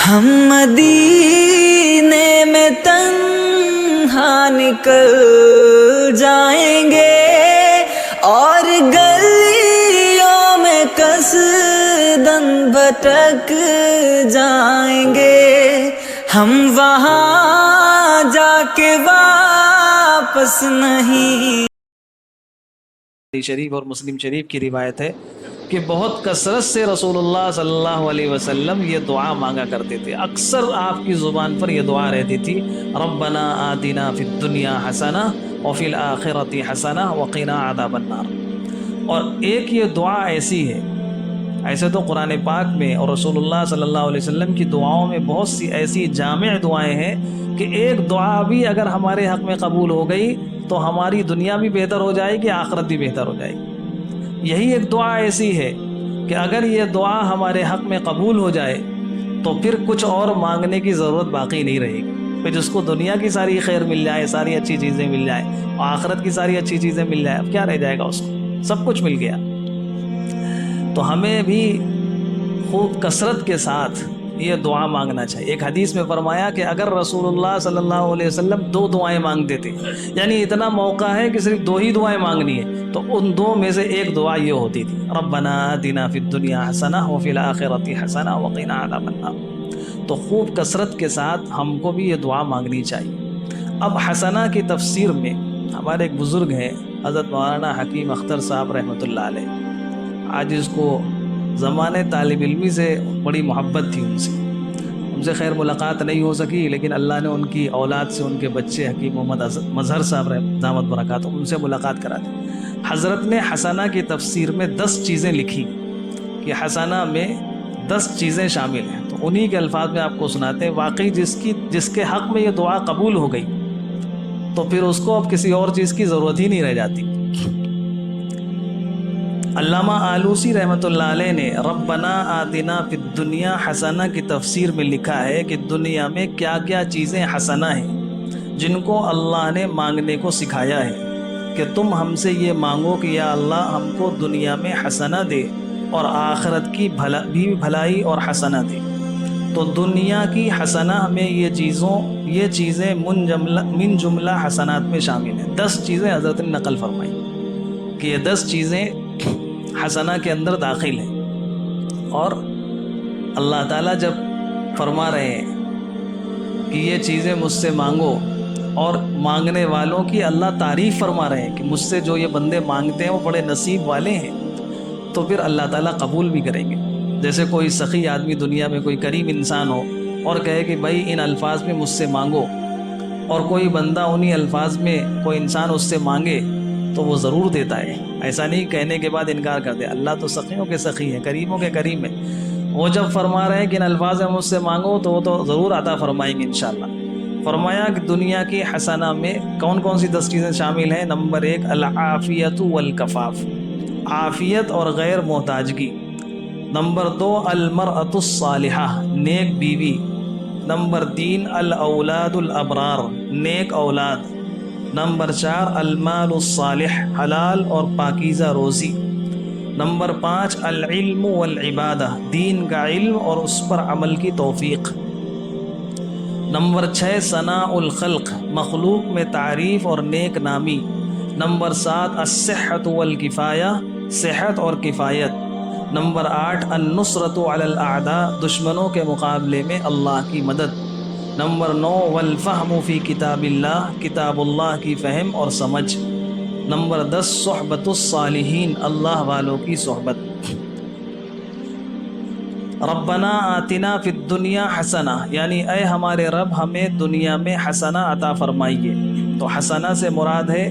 ہم مدینے میں تنہا نکل جائیں گے اور گلیوں میں قصداً بھٹک جائیں گے، ہم وہاں جا کے واپس نہیں۔ شریف اور مسلم شریف کی روایت ہے کہ بہت کثرت سے رسول اللہ صلی اللہ علیہ وسلم یہ دعا مانگا کرتے تھے۔ اکثر آپ کی زبان پر یہ دعا رہتی تھی، ربنا آتنا فی الدنیا حسنہ وفی الآخرۃ حسنہ وقنا عذاب النار۔ اور ایک یہ دعا ایسی ہے، ایسے تو قرآن پاک میں اور رسول اللہ صلی اللہ علیہ وسلم کی دعاؤں میں بہت سی ایسی جامع دعائیں ہیں کہ ایک دعا بھی اگر ہمارے حق میں قبول ہو گئی تو ہماری دنیا بھی بہتر ہو جائے گی، آخرت بھی بہتر ہو جائے گی۔ یہی ایک دعا ایسی ہے کہ اگر یہ دعا ہمارے حق میں قبول ہو جائے تو پھر کچھ اور مانگنے کی ضرورت باقی نہیں رہے گی۔ پھر جس کو دنیا کی ساری خیر مل جائے، ساری اچھی چیزیں مل جائیں اور آخرت کی ساری اچھی چیزیں مل جائیں، اب کیا رہ جائے گا اس کو؟ سب کچھ مل گیا۔ تو ہمیں بھی خوب کثرت کے ساتھ یہ دعا مانگنا چاہیے۔ ایک حدیث میں فرمایا کہ اگر رسول اللہ صلی اللہ علیہ وسلم 2 دعائیں مانگتے تھے، یعنی اتنا موقع ہے کہ صرف 2 ہی دعائیں مانگنی ہے، تو ان 2 میں سے ایک دعا یہ ہوتی تھی، ربنا آتنا فی الدنیا حسنہ وفی الآخرۃ حسنہ وقنا عذاب النار۔ تو خوب کثرت کے ساتھ ہم کو بھی یہ دعا مانگنی چاہیے۔ اب حسنہ کی تفسیر میں ہمارے ایک بزرگ ہیں حضرت مولانا حکیم اختر صاحب رحمۃ اللہ علیہ، آج اس کو زمانے طالب علمی سے بڑی محبت تھی، ان سے خیر ملاقات نہیں ہو سکی، لیکن اللہ نے ان کی اولاد سے ان کے بچے حکیم محمد مظہر صاحب دامت برکاتہ ان سے ملاقات کرا دی۔ حضرت نے حسنہ کی تفسیر میں 10 چیزیں لکھی کہ حسنہ میں 10 چیزیں شامل ہیں، تو انہی کے الفاظ میں آپ کو سناتے ہیں۔ واقعی جس کے حق میں یہ دعا قبول ہو گئی تو پھر اس کو اب کسی اور چیز کی ضرورت ہی نہیں رہ جاتی۔ علامہ آلوسی رحمۃ اللہ علیہ نے ربنا آتنا فی الدنیا حسنہ کی تفسیر میں لکھا ہے کہ دنیا میں کیا کیا چیزیں حسنہ ہیں جن کو اللہ نے مانگنے کو سکھایا ہے کہ تم ہم سے یہ مانگو کہ یا اللہ ہم کو دنیا میں حسنہ دے اور آخرت کی بھی بھلائی اور حسنہ دے۔ تو دنیا کی حسنہ میں یہ چیزیں من جملہ حسنات میں شامل ہیں۔ 10 چیزیں حضرت نے نقل فرمائی کہ یہ 10 چیزیں حسنہ کے اندر داخل ہیں، اور اللہ تعالیٰ جب فرما رہے ہیں کہ یہ چیزیں مجھ سے مانگو، اور مانگنے والوں کی اللہ تعریف فرما رہے ہیں کہ مجھ سے جو یہ بندے مانگتے ہیں وہ بڑے نصیب والے ہیں، تو پھر اللہ تعالیٰ قبول بھی کریں گے۔ جیسے کوئی سخی آدمی دنیا میں کوئی کریم انسان ہو اور کہے کہ بھائی ان الفاظ میں مجھ سے مانگو، اور کوئی بندہ انہی الفاظ میں کوئی انسان اس سے مانگے تو وہ ضرور دیتا ہے۔ ایسا نہیں کہنے کے بعد انکار کر دے۔ اللہ تو سخیوں کے سخی ہے، کریموں کے کریم ہے، وہ جب فرما رہے ہیں کہ ان الفاظ میں مجھ سے مانگو تو وہ تو ضرور عطا فرمائیں گے انشاءاللہ۔ فرمایا کہ دنیا کی حسنہ میں کون کون سی 10 چیزیں شامل ہیں؟ نمبر 1 العافیت والکفاف، عافیت اور غیر محتاجگی۔ نمبر 2 المرأۃ الصالحہ، نیک بیوی۔ نمبر 3 الاولاد الابرار، نیک اولاد۔ نمبر 4 المال الصالح، حلال اور پاکیزہ روزی۔ نمبر 5 العلم والعبادہ، دین کا علم اور اس پر عمل کی توفیق۔ نمبر 6 ثناء الخلق، مخلوق میں تعریف اور نیک نامی۔ نمبر 7 الصحۃ والکفایہ، صحت اور کفایت۔ نمبر 8 النصرۃ علی الاعداء، دشمنوں کے مقابلے میں اللہ کی مدد۔ نمبر 9 والفہم فی کتاب اللہ، کتاب اللہ کی فہم اور سمجھ۔ نمبر 10 صحبت الصالحین، اللہ والوں کی صحبت۔ ربنا آتنا فی الدنیا حسنہ، یعنی اے ہمارے رب ہمیں دنیا میں حسنہ عطا فرمائیے۔ تو حسنہ سے مراد ہے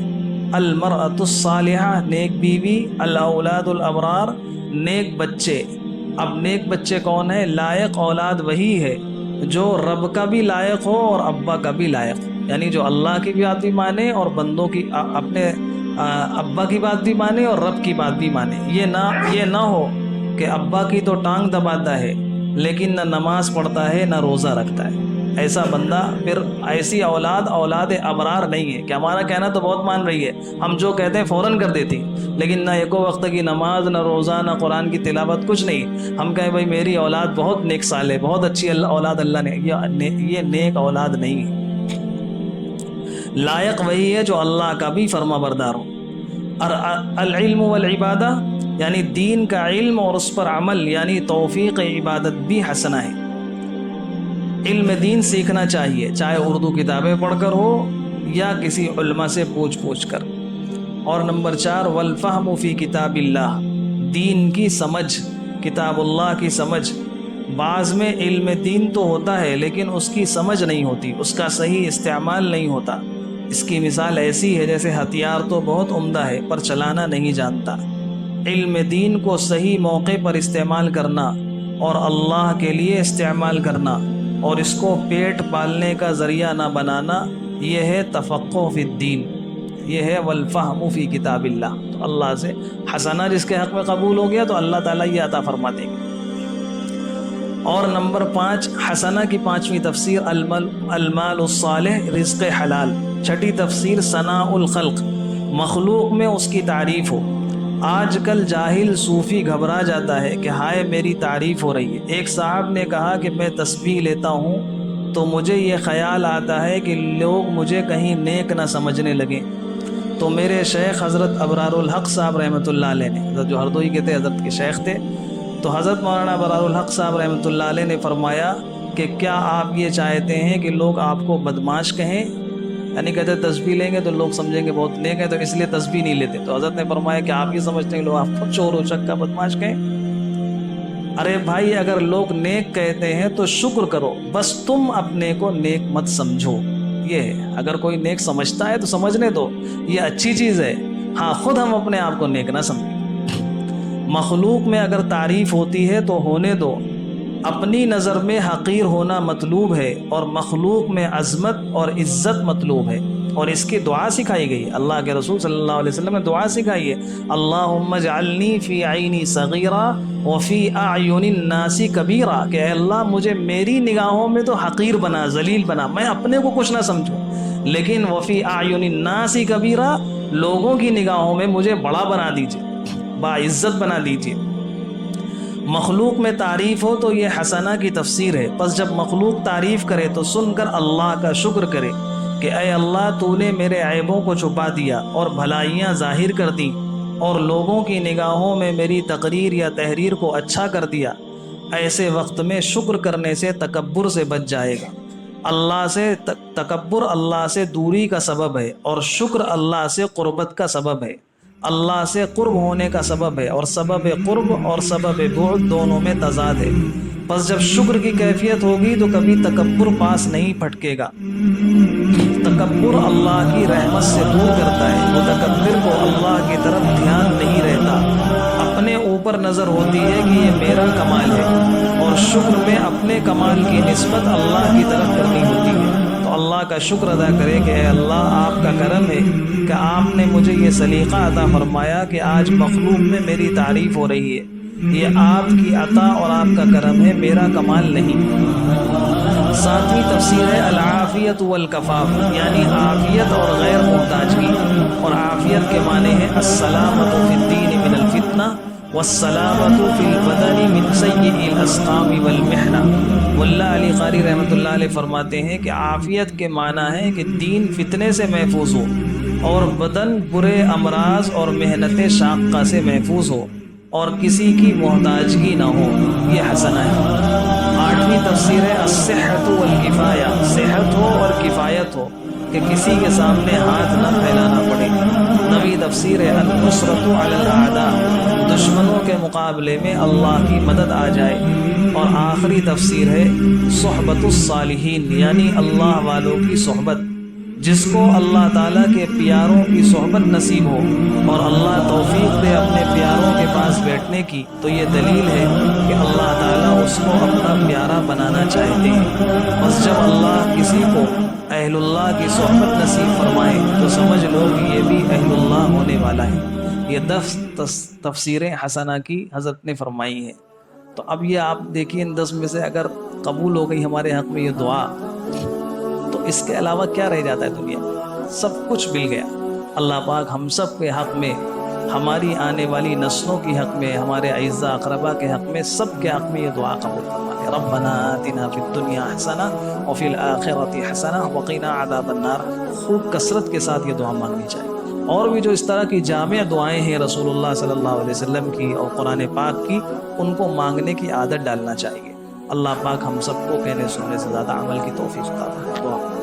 المرأۃ الصالحہ، نیک بیوی، الاولاد الابرار، نیک بچے۔ اب نیک بچے کون ہیں؟ لائق اولاد وہی ہے جو رب کا بھی لائق ہو اور ابا کا بھی لائق ہو، یعنی جو اللہ کی بات بھی مانے اور بندوں کی اپنے ابا کی بات بھی مانے اور رب کی بات بھی مانے۔ یہ نہ ہو کہ ابا کی تو ٹانگ دباتا ہے لیکن نہ نماز پڑھتا ہے نہ روزہ رکھتا ہے، ایسا بندہ پھر ایسی اولاد ابرار نہیں ہے کہ ہمارا کہنا تو بہت مان رہی ہے، ہم جو کہتے ہیں فوراً کر دیتی، لیکن نہ ایک وقت کی نماز، نہ روزہ، نہ قرآن کی تلاوت، کچھ نہیں. ہم کہیں بھائی میری اولاد بہت نیک صالح، بہت اچھی اولاد اللہ نے، یہ نیک اولاد نہیں ہے. لائق وہی ہے جو اللہ کا بھی فرما بردار ہو. اور العلم والعبادہ یعنی دین کا علم اور اس پر عمل یعنی توفیق عبادت بھی حسنہ ہے. علم دین سیکھنا چاہیے، چاہے اردو کتابیں پڑھ کر ہو یا کسی علماء سے پوچھ کر. اور نمبر 4 والفہم فی کتاب اللہ، دین کی سمجھ، کتاب اللہ کی سمجھ. بعض میں علم دین تو ہوتا ہے لیکن اس کی سمجھ نہیں ہوتی، اس کا صحیح استعمال نہیں ہوتا. اس کی مثال ایسی ہے جیسے ہتھیار تو بہت عمدہ ہے پر چلانا نہیں جانتا. علم دین کو صحیح موقع پر استعمال کرنا اور اللہ کے لیے استعمال کرنا اور اس کو پیٹ پالنے کا ذریعہ نہ بنانا، یہ ہے تفقہ فی الدین، یہ ہے والفہم فی کتاب اللہ. تو اللہ سے حسنہ جس کے حق میں قبول ہو گیا تو اللہ تعالیٰ یہ عطا فرما دیں گے. اور نمبر 5 حسنہ کی 5ویں تفسیر المال الصالح، رزق حلال. 6ٹھی تفسیر ثناء الخلق، مخلوق میں اس کی تعریف ہو. آج کل جاہل صوفی گھبرا جاتا ہے کہ ہائے میری تعریف ہو رہی ہے. ایک صاحب نے کہا کہ میں تسبیح لیتا ہوں تو مجھے یہ خیال آتا ہے کہ لوگ مجھے کہیں نیک نہ سمجھنے لگیں. تو میرے شیخ حضرت ابرار الحق صاحب رحمۃ اللہ علیہ نے، حضرت جو ہردوئی کے تھے، حضرت کے شیخ تھے، تو حضرت مولانا ابرار الحق صاحب رحمۃ اللہ علیہ نے فرمایا کہ کیا آپ یہ چاہتے ہیں کہ لوگ آپ کو بدماش کہیں؟ یعنی کہتے تسبیح لیں گے تو لوگ سمجھیں گے بہت نیک ہے تو اس لیے تسبیح نہیں لیتے. تو حضرت نے فرمایا کہ آپ یہ سمجھتے ہیں کہ لوگ آپ کو چور و چکا بدماش کہیں؟ ارے بھائی اگر لوگ نیک کہتے ہیں تو شکر کرو، بس تم اپنے کو نیک مت سمجھو. یہ ہے، اگر کوئی نیک سمجھتا ہے تو سمجھنے دو، یہ اچھی چیز ہے. ہاں خود ہم اپنے آپ کو نیک نہ سمجھیں. مخلوق میں اگر تعریف ہوتی ہے تو ہونے دو. اپنی نظر میں حقیر ہونا مطلوب ہے اور مخلوق میں عظمت اور عزت مطلوب ہے. اور اس کی دعا سکھائی گئی، اللہ کے رسول صلی اللہ علیہ وسلم نے دعا سکھائی ہے، اللہم اجعلنی فی عینی صغیرہ وفی اعین الناس کبیرہ، کہ اے اللہ مجھے میری نگاہوں میں تو حقیر بنا، ذلیل بنا، میں اپنے کو کچھ نہ سمجھوں، لیکن وفی اعین الناس کبیرہ، لوگوں کی نگاہوں میں مجھے بڑا بنا دیجیے، باعزت بنا دیجیے. مخلوق میں تعریف ہو تو یہ حسنہ کی تفسیر ہے. پس جب مخلوق تعریف کرے تو سن کر اللہ کا شکر کرے کہ اے اللہ تو نے میرے عیبوں کو چھپا دیا اور بھلائیاں ظاہر کر دیں اور لوگوں کی نگاہوں میں میری تقریر یا تحریر کو اچھا کر دیا. ایسے وقت میں شکر کرنے سے تکبر سے بچ جائے گا. اللہ سے تکبر اللہ سے دوری کا سبب ہے اور شکر اللہ سے قربت کا سبب ہے، اللہ سے قرب ہونے کا سبب ہے، اور سبب قرب اور سبب بعد دونوں میں تضاد ہے. پس جب شکر کی کیفیت ہوگی تو کبھی تکبر پاس نہیں پھٹکے گا. تکبر اللہ کی رحمت سے دور کرتا ہے، متکبر کو اللہ کی طرف دھیان نہیں رہتا، اپنے اوپر نظر ہوتی ہے کہ یہ میرا کمال ہے، اور شکر میں اپنے کمال کی نسبت اللہ کی طرف کرنی ہوتی ہے. تو اللہ کا شکر ادا کرے کہ اے اللہ آپ کا کرم ہے کہ آپ نے مجھے یہ سلیقہ عطا فرمایا کہ آج مخلوق میں میری تعریف ہو رہی ہے. یہ آپ کی عطا اور آپ کا کرم ہے، میرا کمال نہیں. 7ویں تفسیر ہے العافیت والکفاف، یعنی عافیت اور غیر محتاجگی. اور عافیت کے معنی ہے السلامۃ فی الدین من الفتنہ والسلامۃ فی البدن من سیء الاسقام والمحنہ. ملا علی قاری رحمۃ اللہ علیہ فرماتے ہیں کہ عافیت کے معنی ہے کہ دین فتنے سے محفوظ ہو اور بدن برے امراض اور محنت شاقہ سے محفوظ ہو اور کسی کی محتاجگی نہ ہو. یہ حسنہ ہے. 8ویں تفسیر ہے الصحۃ والکفایہ، صحت ہو اور کفایت ہو کہ کسی کے سامنے ہاتھ نہ پھیلانا پڑے. 9ویں تفسیر ہے النصرۃ علی الاعداء، دشمنوں کے مقابلے میں اللہ کی مدد آ جائے. اور آخری تفسیر ہے صحبت الصالحین، یعنی اللہ والوں کی صحبت. جس کو اللہ تعالیٰ کے پیاروں کی صحبت نصیب ہو اور اللہ توفیق دے اپنے پیاروں کے پاس بیٹھنے کی، تو یہ دلیل ہے کہ اللہ تعالیٰ اس کو اپنا پیارا بنانا چاہتے ہیں. بس جب اللہ کسی کو اہل اللہ کی صحبت نصیب فرمائے تو سمجھ لو کہ یہ بھی اہل اللہ ہونے والا ہے. یہ 10 تفسیریں حسنہ کی حضرت نے فرمائی ہیں. تو اب یہ آپ دیکھیے ان 10 میں سے اگر قبول ہو گئی ہمارے حق میں یہ دعا تو اس کے علاوہ کیا رہ جاتا ہے دنیا میں؟ سب کچھ مل گیا۔ اللہ پاک ہم سب کے حق میں، ہماری آنے والی نسلوں کی حق میں، ہمارے اعزاء اقربا کے حق میں، سب کے حق میں یہ دعا قبول فرمائے۔ ربنا آتنا فی الدنیا حسنہ وفی الآخرۃ حسنہ وقنا عذاب النار۔ خوب کثرت کے ساتھ یہ دعا مانگنی چاہیے۔ اور بھی جو اس طرح کی جامع دعائیں ہیں رسول اللہ صلی اللہ علیہ وسلم کی اور قرآن پاک کی، ان کو مانگنے کی عادت ڈالنا چاہیے۔ اللہ پاک ہم سب کو کہنے سننے سے زیادہ عمل کی توفیق عطا فرمائے۔